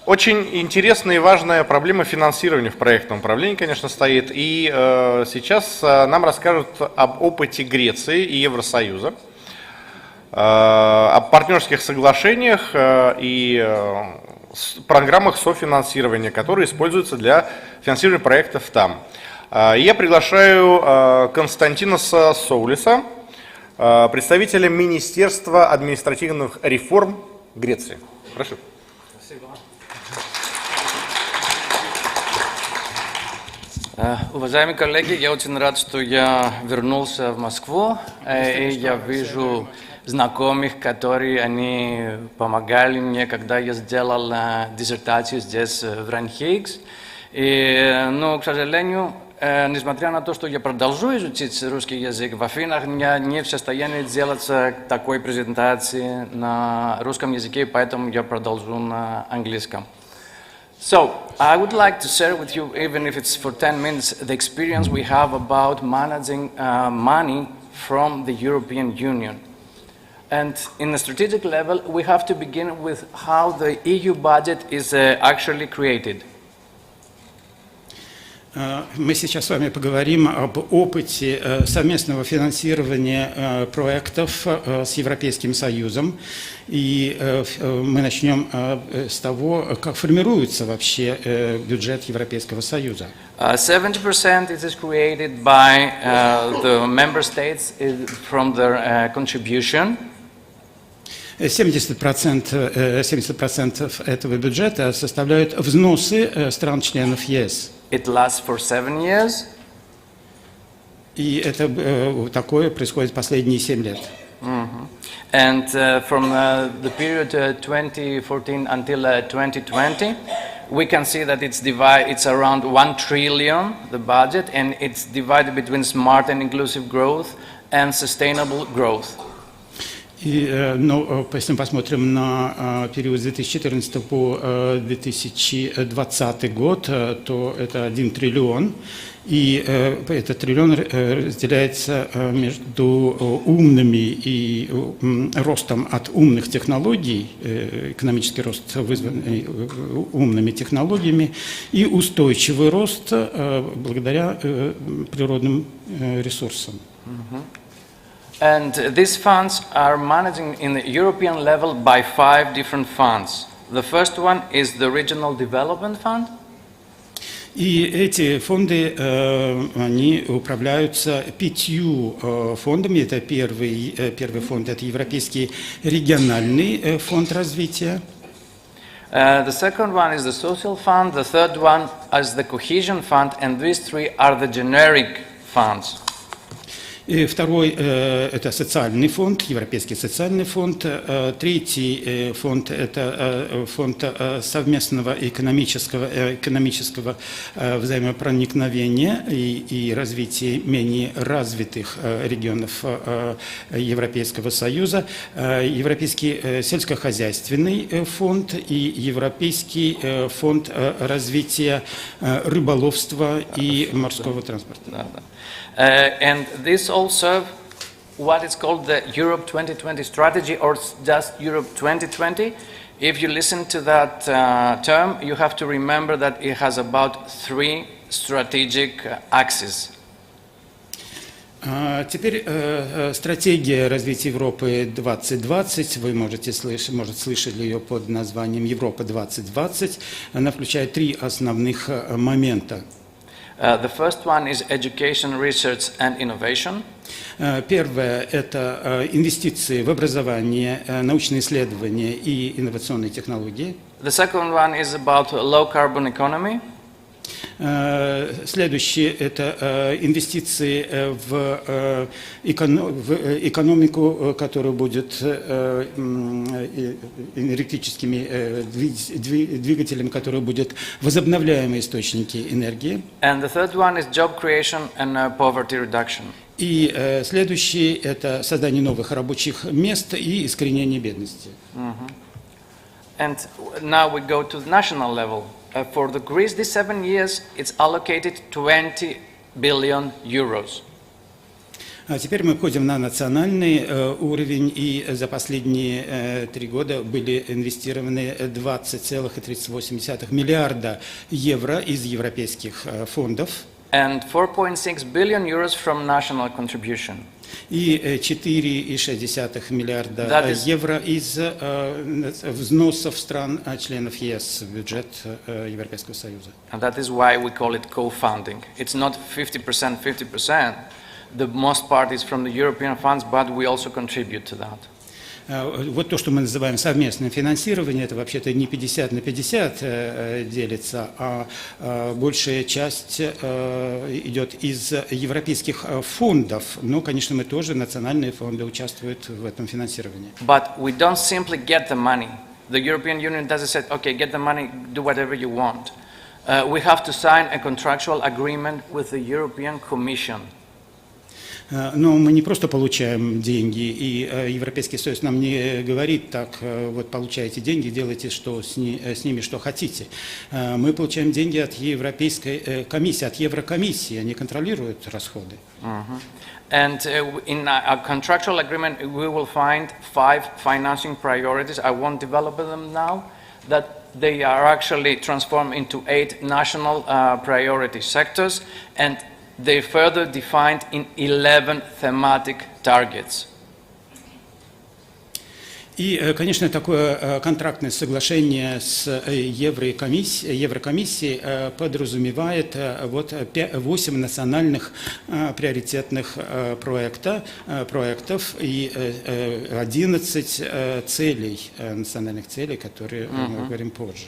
Очень интересная и важная проблема финансирования в проектном управлении, конечно, стоит. И сейчас нам расскажут об опыте Греции и Евросоюза, о партнерских соглашениях и программах софинансирования, которые используются для финансирования проектов там. Я приглашаю Константиноса Соулиса, представителя Министерства административных реформ Греции. Прошу. Уважаемые коллеги, я очень рад, что я вернулся в Москву, и я вижу знакомых, которые они помогали мне, когда я сделал диссертацию здесь, в Ранхейкс. Но, к сожалению, несмотря на то, что я продолжу изучить русский язык в Афинах, я не в состоянии делать такой презентации на русском языке, поэтому я продолжу на английском. So, I would like to share with you, even if it's for 10 minutes, the experience we have about managing money from the European Union. And in the strategic level, we have to begin with how the EU budget is actually created. Мы сейчас с вами поговорим об опыте совместного финансирования проектов с Европейским Союзом. И мы начнем с того, как формируется вообще бюджет Европейского Союза. 70% it is created by the member states from their contribution. 70% этого бюджета составляют взносы стран-членов ЕС. It lasts for 7 years. И это такое происходит последние 7 лет. And from the period 2014 until 2020, we can see that it's around 1 trillion, the budget, and it's divided between smart and inclusive growth and sustainable growth. Но если мы посмотрим на период с 2014 по 2020 год, то это 1 триллион. И этот триллион разделяется между умными и ростом от умных технологий, экономический рост, вызванный умными технологиями, и устойчивый рост благодаря природным ресурсам. And these funds are managing in the European level by 5 different funds. The first one is the Regional Development Fund. И эти фонды, они управляются 5 фондами. Это первый фонд, это Европейский региональный фонд развития. The second one is the Social Fund. The third one is the Cohesion Fund. And these 3 are the generic funds. И второй – это социальный фонд, Европейский социальный фонд. Третий фонд – это фонд совместного экономического взаимопроникновения и развития менее развитых регионов Европейского Союза, Европейский сельскохозяйственный фонд и Европейский фонд развития рыболовства и морского транспорта. And this all serve what is called the Europe 2020 strategy, or just Europe 2020. If you listen to that term, you have to remember that it has about 3 strategic axes. Теперь стратегия развития Европы 2020, вы можете слышать ее под названием Европа 2020. Она включает 3 основных момента. The first one is education, research and innovation. Первое – это инвестиции в образование, научные исследования и инновационные технологии. The second one is about low carbon economy. Следующее – это инвестиции в экономику, которая будет энергетическими двигателями, которые будут возобновляемые источники энергии. And the third one is job creation and poverty reduction. И следующее – это создание новых рабочих мест и искоренение бедности. And now we go to the national level. For the Greece, these 7 years, it's allocated 20 billion euros. А теперь мы входим на национальный уровень, и за последние 3 года были инвестированы 20,38 миллиарда евро из европейских фондов. And 4.6 billion euros from national contribution. И 4,6 миллиарда евро из взносов стран-членов ЕС в бюджет Европейского Союза. And that is why we call it co-funding. It's not 50%, 50%. The most part is from the European funds, but we also contribute to that. Вот то, что мы называем совместным финансированием, это вообще-то не 50 на 50 делится, а большая часть идет из европейских фондов. Но, конечно, мы тоже, национальные фонды участвуют в этом финансировании. But we don't simply get the money. The European Union doesn't say, okay, get the money, do whatever you want. We have to sign a contractual agreement with the European Commission. Но мы не просто получаем деньги, и Европейский Союз нам не говорит так, вот получаете деньги, делайте с ними что хотите. Мы получаем деньги от Европейской комиссии, от Еврокомиссии, они контролируют расходы. And in our contractual agreement, we will find 5 financing priorities. I won't develop them now. That they are actually transformed into 8 national priority sectors, and they further defined in 11 thematic targets. И, конечно, такое контрактное соглашение с Еврокомиссией подразумевает 8 национальных приоритетных проектов и 11 целей, национальных целей, которые мы говорим позже.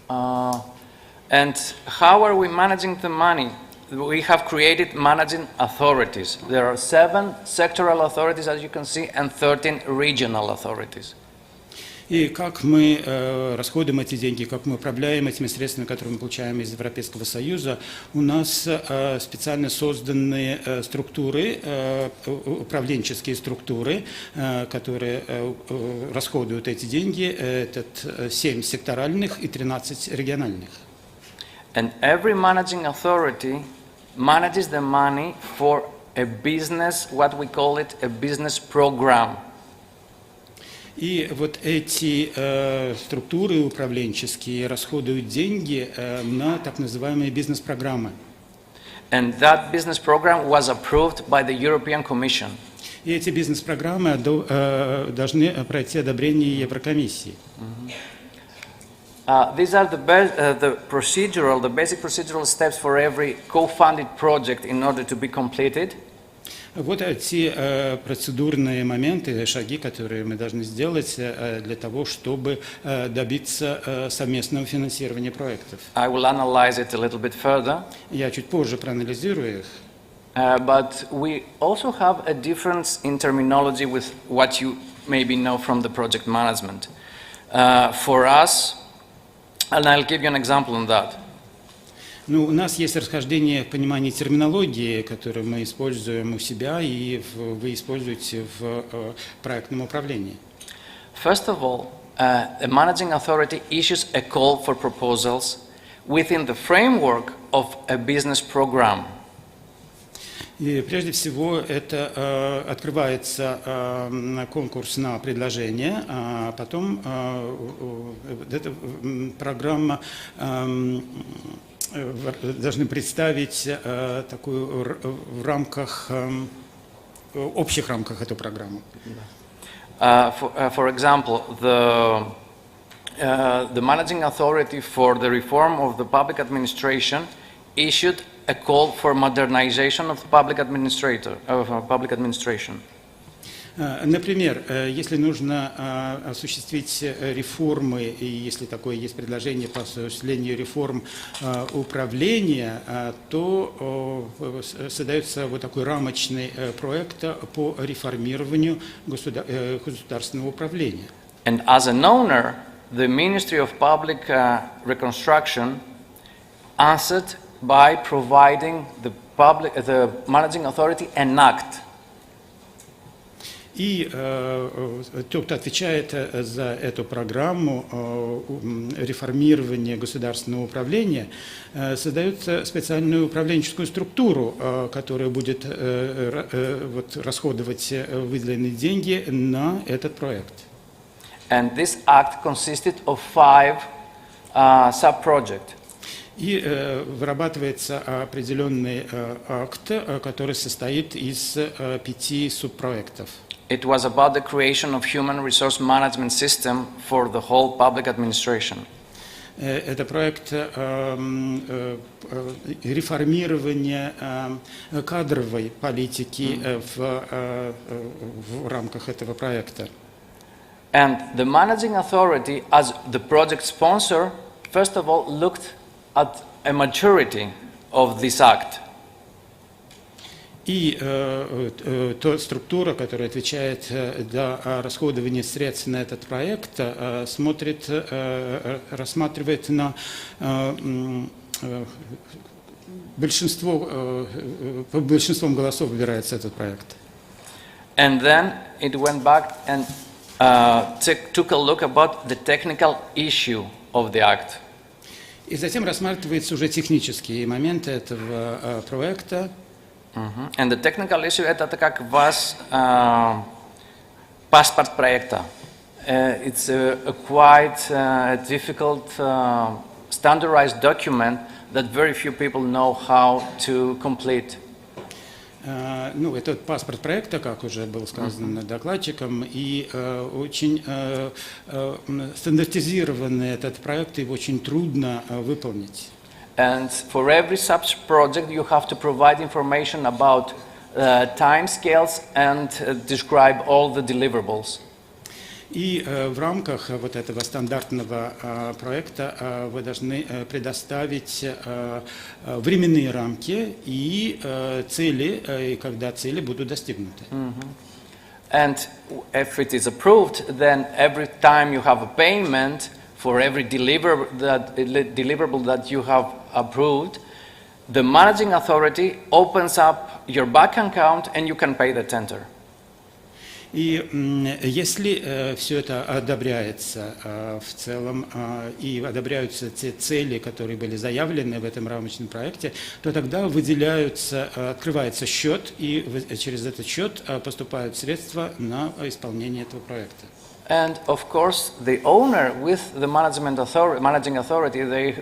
And how are we managing the money? We have created managing authorities. There are 7 sectoral authorities, as you can see, and 13 regional authorities. И как мы расходуем эти деньги, как мы управляем этими средствами, которые мы получаем из Европейского Союза, у нас специально созданные структуры, управленческие структуры, которые расходуют эти деньги. Это 7 секторальных и 13 региональных. And every managing authority manages the money for a business, what we call it, a business program. И вот эти структуры управленческие расходуют деньги на так называемые бизнес-программы. And that business program was approved by the European Commission. И эти бизнес-программы должны пройти одобрение Еврокомиссии. These are the basic procedural steps for every co-funded project in order to be completed. Вот эти процедурные моменты, шаги, которые мы должны сделать для того, чтобы добиться совместного финансирования проектов. I will analyze it a little bit further. Я чуть позже проанализирую их. But we also have a difference in terminology with what you maybe know from the project management. For us, and I'll give you an example on that. Ну, у нас есть расхождение в понимании терминологии, которую мы используем у себя и вы используете в проектном управлении. First of all, a managing authority issues a call for proposals within the framework of a business program. И прежде всего это открывается конкурс на предложение, а потом эта программа должны представить такую в рамках, общих рамках эту программу. For example, the managing authority for the reform of the public administration issued a call for modernization of public administration. Например, если нужно осуществить реформы, и если такое есть предложение по осуществлению реформ управления, то создается вот такой рамочный проект по реформированию государственного управления. And as an owner, the Ministry of Public Reconstruction answered by providing the managing authority an act. И тот, кто отвечает за эту программу реформирования государственного управления, создает специальную управленческую структуру, которая будет расходовать выделенные деньги на этот проект. And this act consisted of 5 sub-projects. И вырабатывается определенный акт, который состоит из 5 субпроектов. It was about the creation of human resource management system for the whole public administration. Это проект реформирования кадровой политики в рамках этого проекта. And the managing authority, as the project sponsor, first of all looked at a maturity of this act. И та структура, которая отвечает за расходование средств на этот проект, рассматривает на большинством голосов выбирается этот проект. And then it went back and took a look about the technical issue of the act. И затем рассматриваются уже технические моменты этого проекта. And the technical issue это как вас паспорт проекта. It's a quite difficult standardized document that very few people know how to complete. Ну, это паспорт проекта, как уже было сказано докладчиком, и очень стандартизированный этот проект, его очень трудно выполнить. And for every such project, you have to provide information about time scales and describe all the deliverables. И в рамках вот этого стандартного проекта вы должны предоставить временные рамки и цели, и когда цели будут достигнуты. And if it is approved, then every time you have a payment for every deliverable that you have approved, the managing authority opens up your bank account and you can pay the tender. И если все это одобряется в целом и одобряются те цели, которые были заявлены в этом рамочном проекте, то тогда открывается счет, и через этот счет поступают средства на исполнение этого проекта. And of course, the owner with the managing authority, they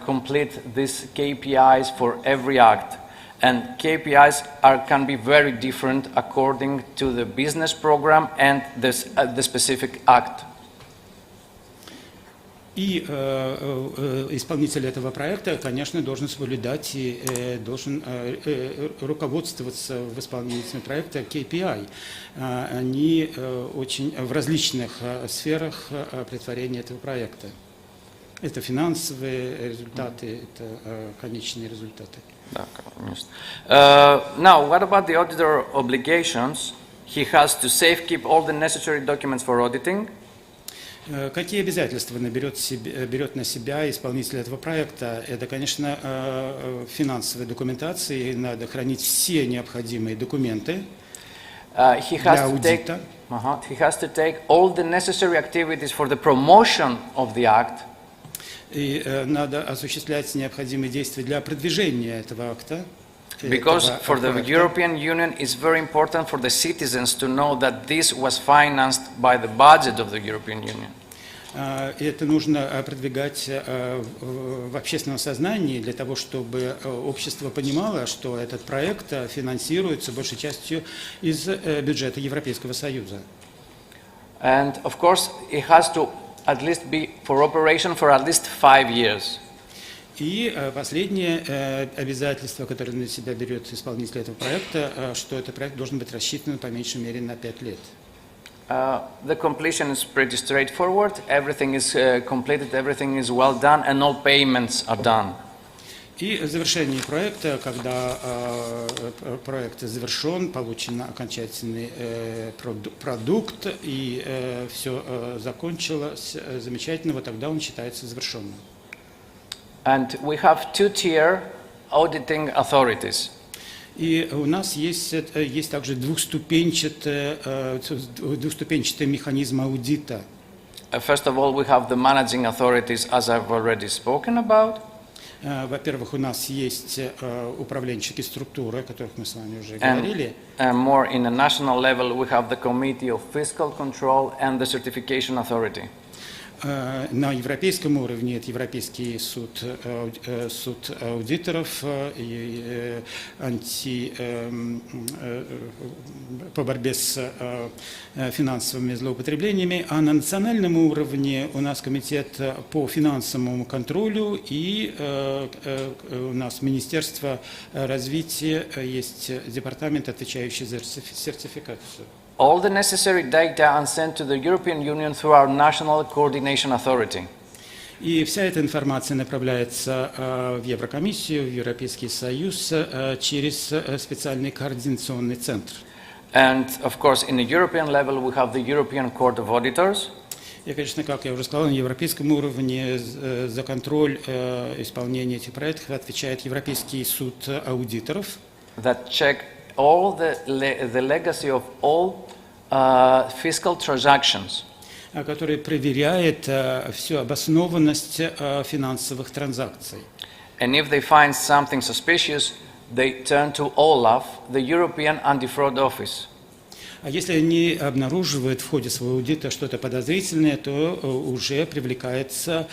complete these KPIs for every act. And KPIs can be very different according to the business program and the specific act. И исполнитель этого проекта, конечно, должен соблюдать и должен руководствоваться в исполнении проекта KPI. Они очень в различных сферах претворения этого проекта. Это финансовые результаты, это конечные результаты. Да, конечно. Now, what about the auditor obligations? He has to keep all the necessary documents for auditing. Какие обязательства берет на себя исполнитель этого проекта? Это, конечно, финансовая документация, и надо хранить все необходимые документы для аудита. He has to take all the necessary activities for the promotion of the act. И надо осуществлять необходимые действия для продвижения этого акта. Because for the European Union, it's very important for the citizens to know that this was financed by the budget of the European Union. И это нужно продвигать в общественном сознании для того, чтобы общество понимало, что этот проект финансируется большей частью из бюджета Европейского Союза. And of course, it has to at least be for operation for at least 5 years. И последнее обязательство, которое на себя берет исполнитель этого проекта, что этот проект должен быть рассчитан по меньшей мере на 5 лет. The completion is pretty straightforward. Everything is completed, everything is well done, and all payments are done. И завершение проекта, когда проект завершен, получен окончательный продукт, и все закончилось замечательно, вот тогда он считается завершенным. And we have 2-tier auditing authorities. И у нас есть также двухступенчатый механизм аудита. First of all, we have the managing authorities, as I've already spoken about. Во-первых, у нас есть управленческие структуры, о которых мы с вами уже говорили. More in a national level, we have the Committee of Fiscal Control and the Certification Authority. На европейском уровне это Европейский суд аудиторов по борьбе с финансовыми злоупотреблениями, а на национальном уровне у нас комитет по финансовому контролю и у нас Министерство развития, есть департамент, отвечающий за сертификацию. All the necessary data are sent to the European Union through our National Coordination Authority. И вся эта информация направляется в Еврокомиссию, в Европейский Союз через специальный координационный центр. And of course, in the European level, we have the European Court of Auditors. И, конечно, как я уже сказал, на европейском уровне за контроль исполнения этих проектов отвечает Европейский суд аудиторов. That check all the legacy of all fiscal transactions. Который проверяет всю обоснованность финансовых транзакций. And if they find something suspicious, they turn to OLAF, the European Anti-Fraud Office. А если они обнаруживают в ходе своего аудита что-то подозрительное, то уже привлекается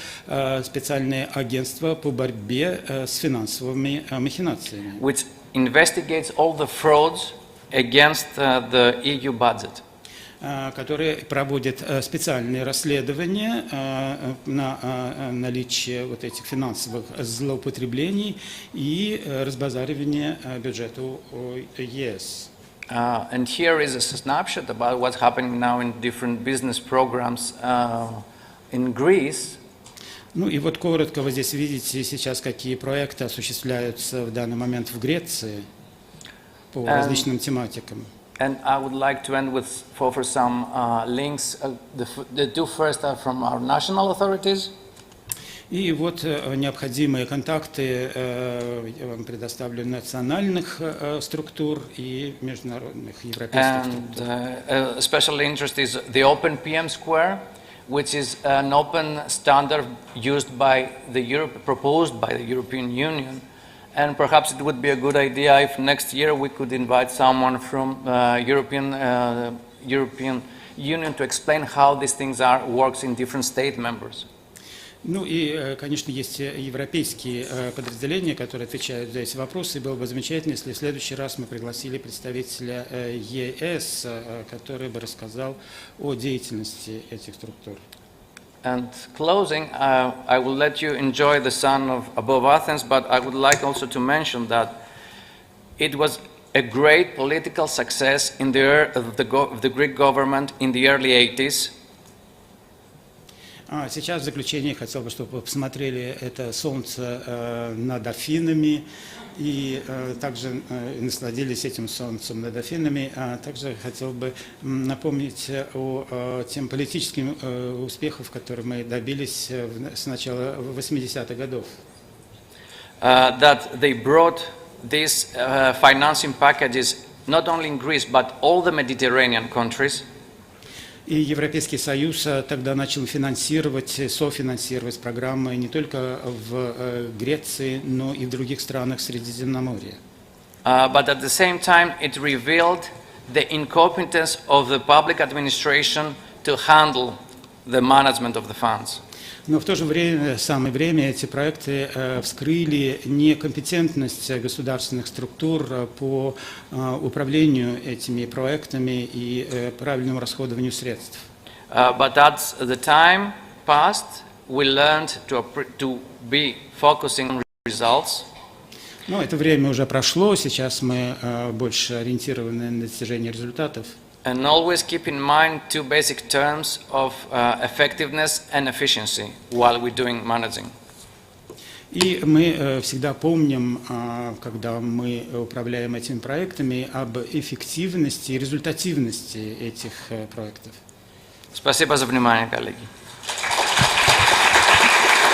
специальное агентство по борьбе с финансовыми махинациями. Which investigates all the frauds against the EU budget. Который проводит специальные расследования на наличие вот этих финансовых злоупотреблений и разбазаривания бюджета ЕС. And here is a snapshot about what's happening now in different business programs in Greece. Ну и вот коротко вы здесь видите сейчас, какие проекты осуществляются в данный момент в Греции по различным тематикам. And I would like to end with for some links. The two first are from our national authorities. И вот необходимые контакты я вам предоставлю национальных структур и международных европейских структур. And special interest is the Open PM Square, which is an open standard used by proposed by the European Union. And perhaps it would be a good idea if next year we could invite someone from European Union to explain how these things works in different state members. Ну и, конечно, есть европейские подразделения, которые отвечают за эти вопросы. И было бы замечательно, если в следующий раз мы пригласили представителя ЕС, который бы рассказал о деятельности этих структур. And closing, I will let you enjoy the sun above Athens, but I would like also to mention that it was a great political success in the Greek government in the early 80s. Сейчас в заключение хотел бы, чтобы вы посмотрели это солнце над Афинами и также насладились этим солнцем над Афинами. А также хотел бы напомнить о тем политическим успехах, которые мы добились с начала 80-х годов. That they brought these financing packages not only in Greece but all the Mediterranean countries. И Европейский Союз тогда начал софинансировать программы не только в Греции, но и в других странах Средиземноморья. But at the same time, it revealed the incompetence of the public administration to handle the management of the funds. Но в то же самое время эти проекты вскрыли некомпетентность государственных структур по управлению этими проектами и правильному расходованию средств. But as the time passed, we learned to be focusing on results. Но это время уже прошло, сейчас мы больше ориентированы на достижение результатов. And always keep in mind two basic terms of effectiveness and efficiency while we're doing managing. И мы всегда помним, когда мы управляем этими проектами, об эффективности и результативности этих проектов. Спасибо за внимание, коллеги.